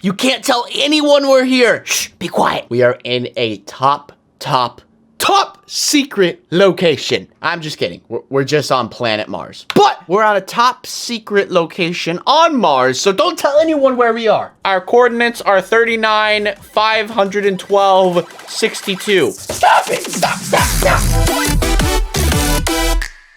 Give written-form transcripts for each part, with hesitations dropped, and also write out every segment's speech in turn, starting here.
You can't tell anyone we're here. Shh, be quiet. We are in a top secret location. I'm just kidding. We're just on planet Mars. But we're on a top secret location on Mars, so don't tell anyone where we are. Our coordinates are 39, 512, 62. Stop it! Stop.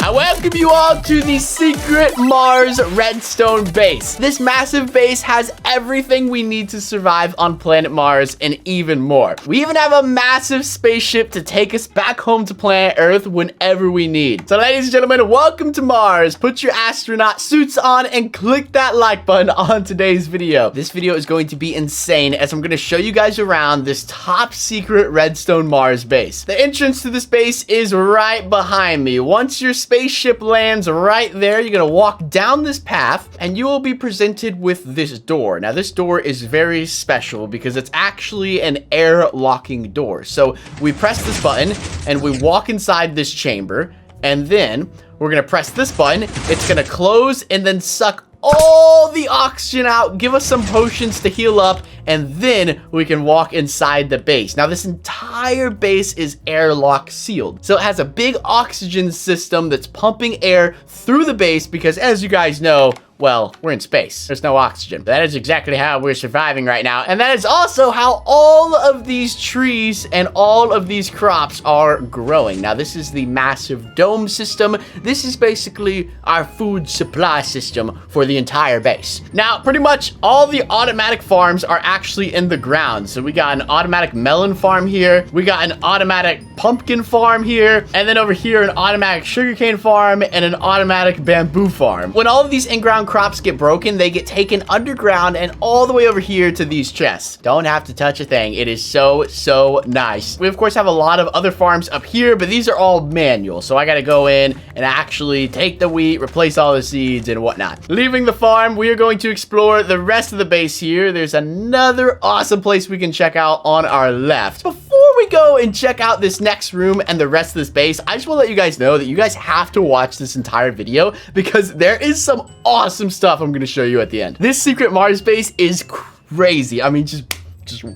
I welcome you all to the secret Mars redstone base. This massive base has everything we need to survive on planet Mars and even more. We even have a massive spaceship to take us back home to planet Earth whenever we need. So ladies and gentlemen, welcome to Mars. Put your astronaut suits on and click that like button on today's video. This video is going to be insane as I'm going to show you guys around this top secret redstone Mars base. The entrance to this base is right behind me. Once your spaceship lands right there, you're gonna walk down this path and you will be presented with this door. Now this door is very special because it's actually an air locking door. So we press this button and we walk inside this chamber, and then we're gonna press this button. It's gonna close and then suck all the oxygen out, give us some potions to heal up, and then we can walk inside the base. Now this entire base is airlock sealed, so it has a big oxygen system that's pumping air through the base because, as you guys know, well, we're in space. There's no oxygen. That is exactly how we're surviving right now. And that is also how all of these trees and all of these crops are growing. Now, this is the massive dome system. This is basically our food supply system for the entire base. Now, pretty much all the automatic farms are actually in the ground. So we got an automatic melon farm here. We got an automatic pumpkin farm here. And then over here, an automatic sugarcane farm and an automatic bamboo farm. When all of these in-ground crops get broken, they get taken underground and all the way over here to these chests. Don't have to touch a thing. It is so nice. We of course have a lot of other farms up here, but these are all manual. So I got to go in and actually take the wheat, replace all the seeds and whatnot. Leaving the farm, we are going to explore the rest of the base here. There's another awesome place we can check out on our left. Before we go and check out this next room and the rest of this base, I just want to let you guys know that you guys have to watch this entire video because there is some awesome stuff I'm going to show you at the end. This secret Mars base is crazy. I mean, just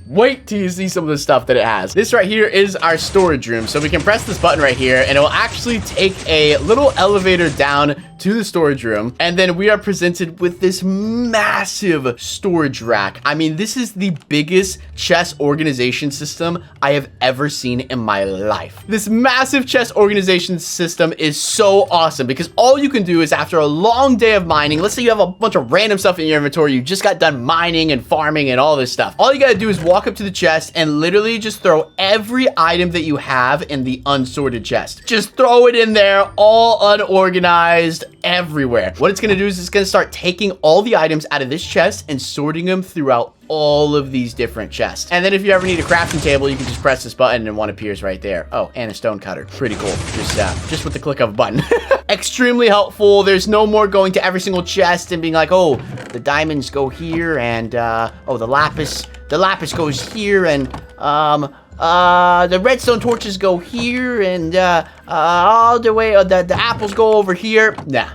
wait till you see some of the stuff that it has. This right here is our storage room. So we can press this button right here and it will actually take a little elevator down to the storage room. And then we are presented with this massive storage rack. I mean, this is the biggest chest organization system I have ever seen in my life. This massive chest organization system is so awesome because all you can do is, after a long day of mining, let's say you have a bunch of random stuff in your inventory, you just got done mining and farming and all this stuff. All you gotta do is walk up to the chest and literally just throw every item that you have in the unsorted chest. Just throw it in there, all unorganized, everywhere. What it's gonna do is it's gonna start taking all the items out of this chest and sorting them throughout all of these different chests. And then if you ever need a crafting table, you can just press this button and one appears right there. Oh, and a stone cutter. Pretty cool. Just with the click of a button. Extremely helpful. There's no more going to every single chest and being like, oh, the diamonds go here and oh, the lapis goes here and the redstone torches go here and all the way the apples go over here. Nah,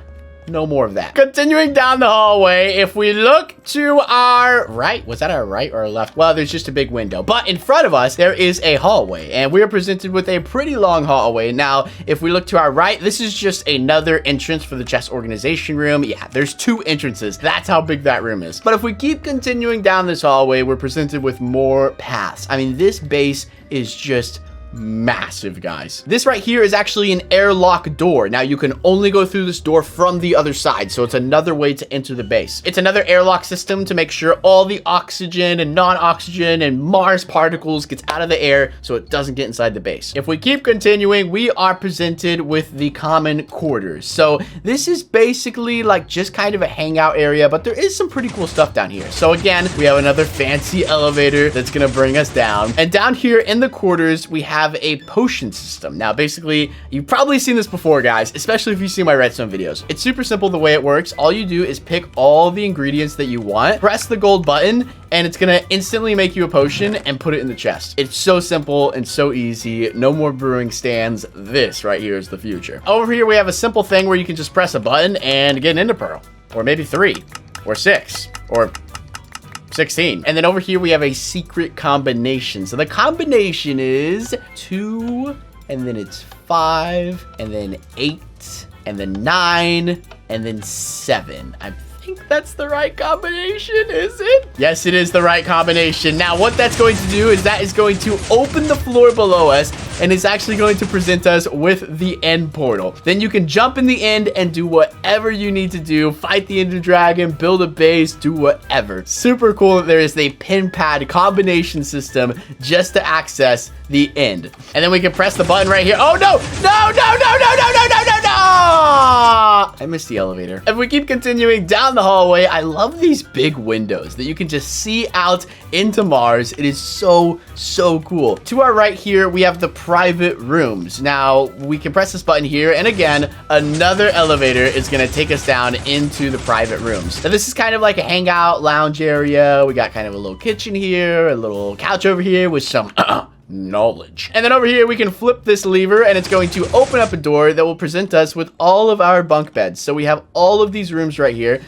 no more of that. Continuing down the hallway, if we look to our right, was that our right or our left? Well, there's just a big window, but in front of us there is a hallway and we are presented with a pretty long hallway. Now, if we look to our right, this is just another entrance for the chest organization room. Yeah, there's two entrances. That's how big that room is. But if we keep continuing down this hallway, we're presented with more paths. I mean, this base is just massive, guys. This right here is actually an airlock door. Now you can only go through this door from the other side, so it's another way to enter the base. It's another airlock system to make sure all the oxygen and non-oxygen and Mars particles gets out of the air so it doesn't get inside the base. If we keep continuing, we are presented with the common quarters. So this is basically like just kind of a hangout area, but there is some pretty cool stuff down here. So again, we have another fancy elevator that's gonna bring us down. And down here in the quarters, we have a potion system. Now, basically, you've probably seen this before, guys, especially if you see my redstone videos. It's super simple the way it works. All you do is pick all the ingredients that you want, press the gold button, and it's gonna instantly make you a potion and put it in the chest. It's so simple and so easy. No more brewing stands. This right here is the future. Over here, we have a simple thing where you can just press a button and get an ender pearl, or maybe 3, or 6, or 16. And then over here, we have a secret combination. So the combination is 2, and then it's 5, and then 8, and then 9, and then 7. I think that's the right combination, is it? Yes, it is the right combination. Now, what that's going to do is that is going to open the floor below us, and it's actually going to present us with the end portal. Then you can jump in the end and do whatever you need to do. Fight the Ender Dragon, build a base, do whatever. Super cool that there is a pin pad combination system just to access the end. And then we can press the button right here. Oh, no! No, no, no, no, no, no, no, no, no! I missed the elevator. If we keep continuing down the hallway, I love these big windows that you can just see out into Mars. It is so, so cool. To our right here, we have the private rooms. Now, we can press this button here, and again, another elevator is gonna take us down into the private rooms. Now, this is kind of like a hangout lounge area. We got kind of a little kitchen here, a little couch over here with some knowledge. And then over here, we can flip this lever, and it's going to open up a door that will present us with all of our bunk beds. So we have all of these rooms right here.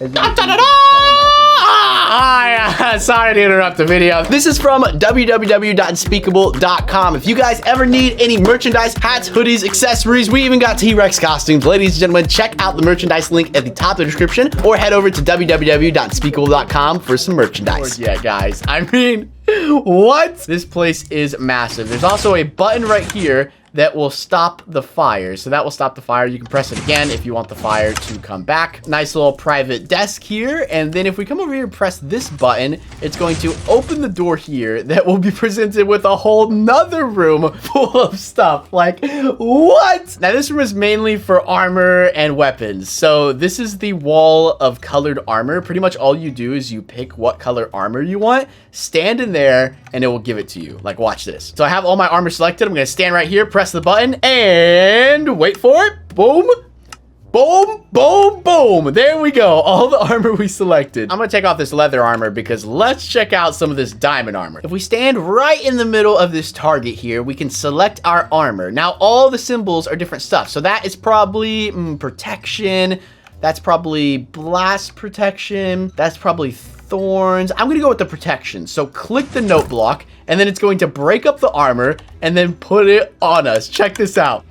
Sorry to interrupt the video. This is from www.unspeakable.com. If you guys ever need any merchandise, hats, hoodies, accessories, we even got T-Rex costumes. Ladies and gentlemen, check out the merchandise link at the top of the description, or head over to www.unspeakable.com for some merchandise. Yeah, guys. I mean, what? This place is massive. There's also a button right here that will stop the fire. So that will stop the fire. You can press it again if you want the fire to come back. Nice little private desk here. And then if we come over here and press this button, it's going to open the door here that will be presented with a whole nother room full of stuff. Like, what? Now, this room is mainly for armor and weapons. So this is the wall of colored armor. Pretty much all you do is you pick what color armor you want, stand in there, and it will give it to you. Like, watch this. So I have all my armor selected. I'm going to stand right here, press the button, and wait for it. Boom. Boom, boom, boom. There we go. All the armor we selected. I'm gonna take off this leather armor because let's check out some of this diamond armor. If we stand right in the middle of this target here, we can select our armor. Now, all the symbols are different stuff. So that is probably protection. That's probably blast protection. That's probably thorns. I'm gonna go with the protection. So click the note block, and then it's going to break up the armor and then put it on us. Check this out.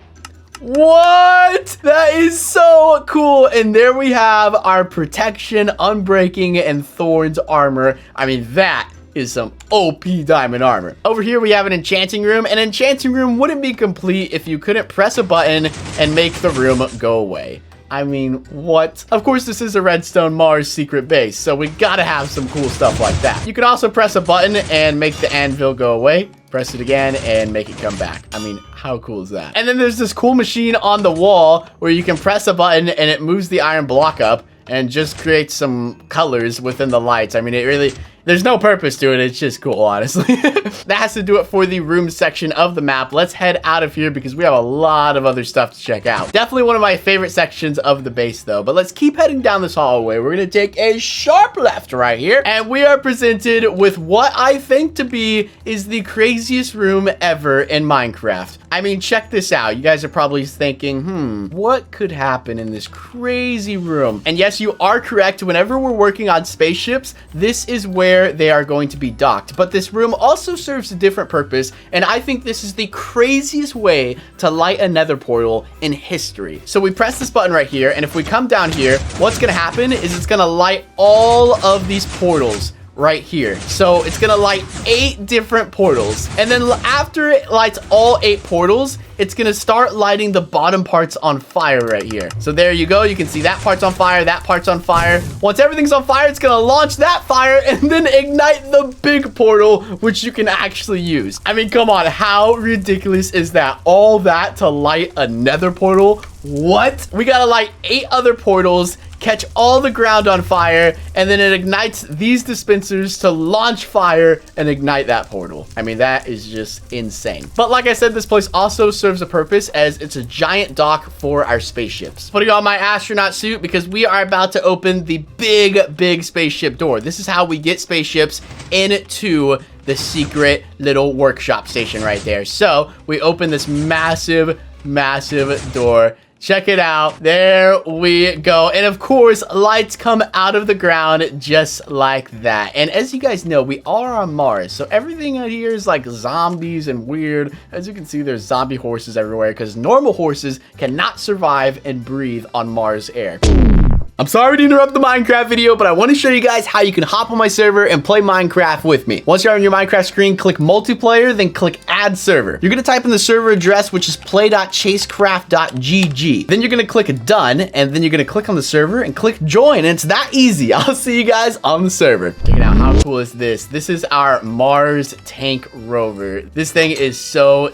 What? That is so cool. And there we have our protection, unbreaking, and thorns armor. I mean, that is some OP diamond armor. Over here, we have an enchanting room. An enchanting room wouldn't be complete if you couldn't press a button and make the room go away. I mean, what? Of course, this is a Redstone Mars secret base, so we gotta have some cool stuff like that. You can also press a button and make the anvil go away. Press it again and make it come back. I mean, how cool is that? And then there's this cool machine on the wall where you can press a button and it moves the iron block up and just creates some colors within the lights. I mean, it really, there's no purpose to it. It's just cool, honestly. That has to do it for the room section of the map. Let's head out of here because we have a lot of other stuff to check out. Definitely one of my favorite sections of the base, though. But let's keep heading down this hallway. We're going to take a sharp left right here. And we are presented with what I think to be is the craziest room ever in Minecraft. I mean, check this out. You guys are probably thinking, what could happen in this crazy room? And yes, you are correct. Whenever we're working on spaceships, this is where they are going to be docked. But this room also serves a different purpose, and I think this is the craziest way to light a nether portal in history. So we press this button right here, and if we come down here, what's gonna happen is it's gonna light all of these portals right here. So it's gonna light 8 different portals, and then after it lights all 8 portals, it's gonna start lighting the bottom parts on fire right here. So there you go. You can see that part's on fire, that part's on fire. Once everything's on fire, it's gonna launch that fire and then ignite the big portal, which you can actually use. I mean, come on, how ridiculous is that? All that to light a nether portal? What? We gotta light 8 other portals, catch all the ground on fire, and then it ignites these dispensers to launch fire and ignite that portal. I mean, that is just insane. But like I said, this place also serves a purpose as it's a giant dock for our spaceships. Putting on my astronaut suit because we are about to open the big spaceship door. This is how we get spaceships into the secret little workshop station right there. So we open this massive door Check it out. There we go. And of course, lights come out of the ground just like that. And as you guys know, we are on Mars. So everything out here is like zombies and weird. As you can see, there's zombie horses everywhere because normal horses cannot survive and breathe on Mars air. I'm sorry to interrupt the Minecraft video, but I want to show you guys how you can hop on my server and play Minecraft with me. Once you're on your Minecraft screen, click multiplayer, then click add server. You're going to type in the server address, which is play.chasecraft.gg. Then you're going to click done, and then you're going to click on the server and click join. And it's that easy. I'll see you guys on the server. Check it out. How cool is this? This is our Mars tank rover. This thing is so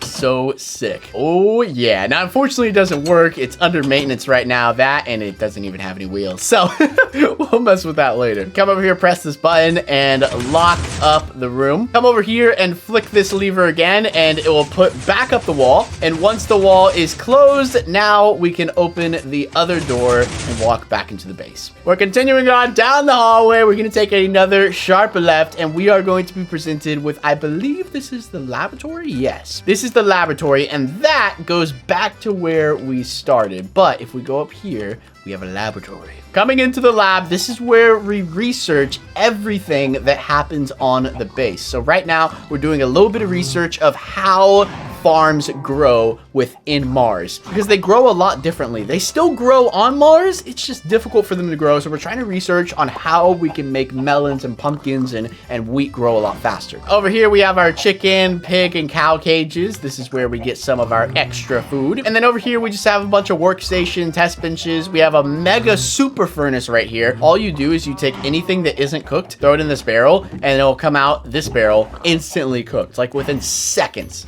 sick. Oh yeah. Now, unfortunately, it doesn't work. It's under maintenance right now. That, and it doesn't even have any wheels. So we'll mess with that later. Come over here, press this button and lock up the room. Come over here and flick this lever again and it will put back up the wall. And once the wall is closed, now we can open the other door and walk back into the base. We're continuing on down the hallway. We're going to take another sharp left and we are going to be presented with, I believe this is the laboratory. Yes, this is the laboratory and that goes back to where we started. But if we go up here, we have a laboratory. Coming into the lab, this is where we research everything that happens on the base. So right now, we're doing a little bit of research of how farms grow within Mars because they grow a lot differently. They still grow on Mars. It's just difficult for them to grow. So we're trying to research on how we can make melons and pumpkins and wheat grow a lot faster. Over here, we have our chicken, pig, and cow cages. This is where we get some of our extra food. And then over here, we just have a bunch of workstation test benches. We have a mega super furnace right here. All you do is you take anything that isn't cooked, throw it in this barrel, and it'll come out this barrel instantly cooked, like within seconds.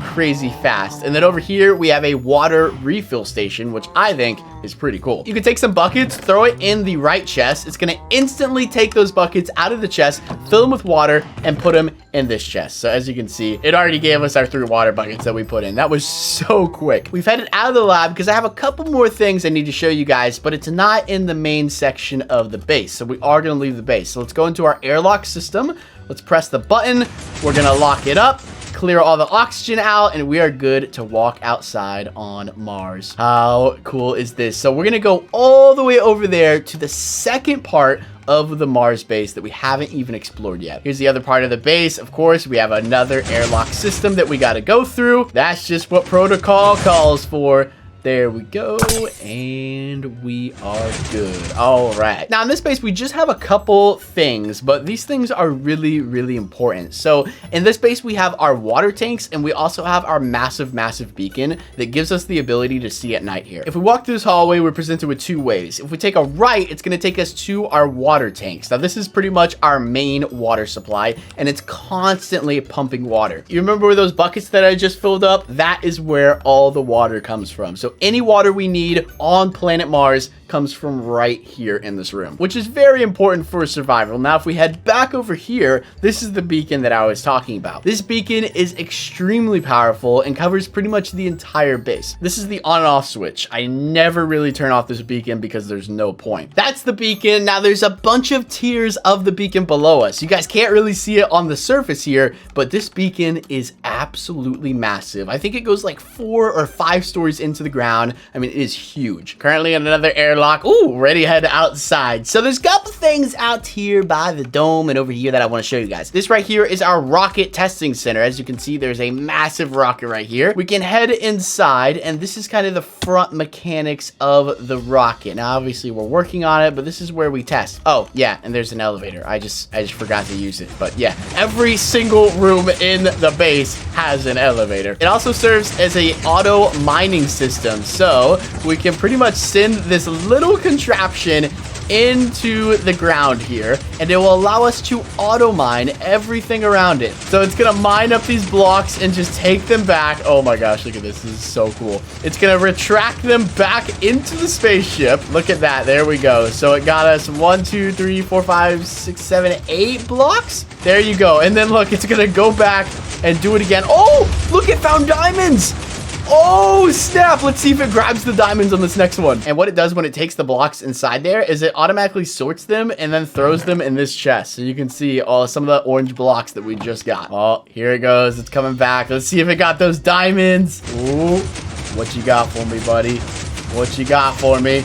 Crazy fast. And then over here, we have a water refill station, which I think is pretty cool. You can take some buckets, throw it in the right chest. It's going to instantly take those buckets out of the chest, fill them with water, and put them in this chest. So as you can see, it already gave us our 3 water buckets that we put in. That was so quick. We've headed out of the lab because I have a couple more things I need to show you guys, but it's not in the main section of the base. So we are going to leave the base. So let's go into our airlock system. Let's press the button. We're going to lock it up, clear all the oxygen out, and we are good to walk outside on Mars. How cool is this? So we're going to go all the way over there to the second part of the Mars base that we haven't even explored yet. Here's the other part of the base. Of course, we have another airlock system that we got to go through. That's just what protocol calls for. There we go, and we are good. All right. Now in this base, we just have a couple things, but these things are really important. So in this base, we have our water tanks, and we also have our massive beacon that gives us the ability to see at night here. If we walk through this hallway, we're presented with 2 ways. If we take a right, it's gonna take us to our water tanks. Now this is pretty much our main water supply, and it's constantly pumping water. You remember where those buckets that I just filled up? That is where all the water comes from. So any water we need on planet Mars comes from right here in this room, which is very important for survival. Now, if we head back over here, this is the beacon that I was talking about. This beacon is extremely powerful and covers pretty much the entire base. This is the on and off switch. I never really turn off this beacon because there's no point. That's the beacon. Now, there's a bunch of tiers of the beacon below us. You guys can't really see it on the surface here, but this beacon is absolutely massive. I think it goes like 4 or 5 stories into the ground. I mean, it is huge. Currently in another airlock. Ooh, ready to head outside. So there's a couple things out here by the dome and over here that I want to show you guys. This right here is our rocket testing center. As you can see, there's a massive rocket right here. We can head inside, and this is kind of the front mechanics of the rocket. Now, obviously, we're working on it, but this is where we test. Oh, yeah, and there's an elevator. I just forgot to use it. But yeah, every single room in the base has an elevator. It also serves as a auto mining system. So we can pretty much send this little contraption into the ground here, and it will allow us to auto mine everything around it. So it's gonna mine up these blocks and just take them back. Oh my gosh, look at this. This is so cool. It's gonna retract them back into the spaceship. Look at that. There we go. So it got us 1, 2, 3, 4, 5, 6, 7, 8 blocks. There you go. And then look, it's gonna go back and do it again. Oh, look, it found diamonds. Oh, snap. Let's see if it grabs the diamonds on this next one. And what it does when it takes the blocks inside there is it automatically sorts them and then throws them in this chest. So you can see some of the orange blocks that we just got. Oh, here it goes. It's coming back. Let's see if it got those diamonds. Ooh, what you got for me, buddy? What you got for me?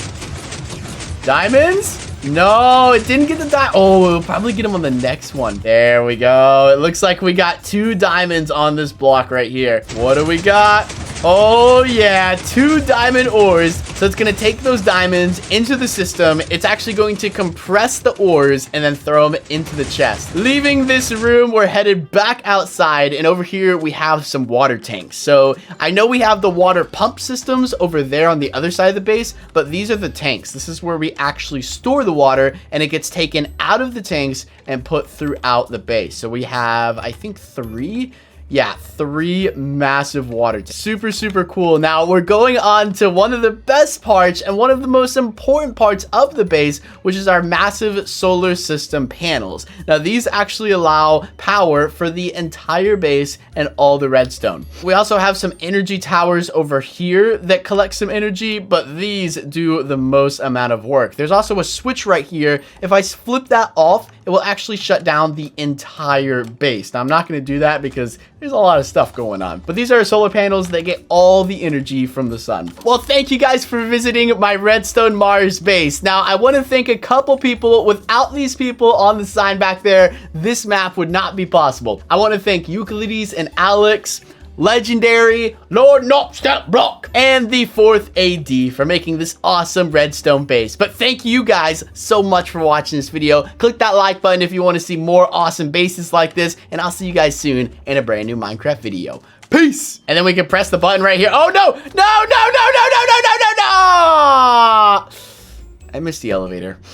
Diamonds? No, it didn't get the diamond. Oh, we'll probably get them on the next one. There we go. It looks like we got 2 diamonds on this block right here. What do we got? Oh, yeah, 2 diamond ores. So it's going to take those diamonds into the system. It's actually going to compress the ores and then throw them into the chest. Leaving this room, we're headed back outside. And over here, we have some water tanks. So I know we have the water pump systems over there on the other side of the base, but these are the tanks. This is where we actually store the water, and it gets taken out of the tanks and put throughout the base. So we have, I think, 3. Yeah, 3 massive water tanks. Super, super cool. Now, we're going on to one of the best parts and one of the most important parts of the base, which is our massive solar system panels. Now, these actually allow power for the entire base and all the redstone. We also have some energy towers over here that collect some energy, but these do the most amount of work. There's also a switch right here. If I flip that off, it will actually shut down the entire base. Now, I'm not going to do that because there's a lot of stuff going on. But these are solar panels that get all the energy from the sun. Well, thank you guys for visiting my Redstone Mars base. Now, I want to thank a couple people. Without these people on the sign back there, this map would not be possible. I want to thank Euclides and Alex, Legendary, Lord Nopstep Block, and the 4th AD for making this awesome redstone base. But thank you guys so much for watching this video. Click that like button if you want to see more awesome bases like this, and I'll see you guys soon in a brand new Minecraft video. Peace! And then we can press the button right here. Oh no! No, no, no, no, no, no, no, no, no! I missed the elevator.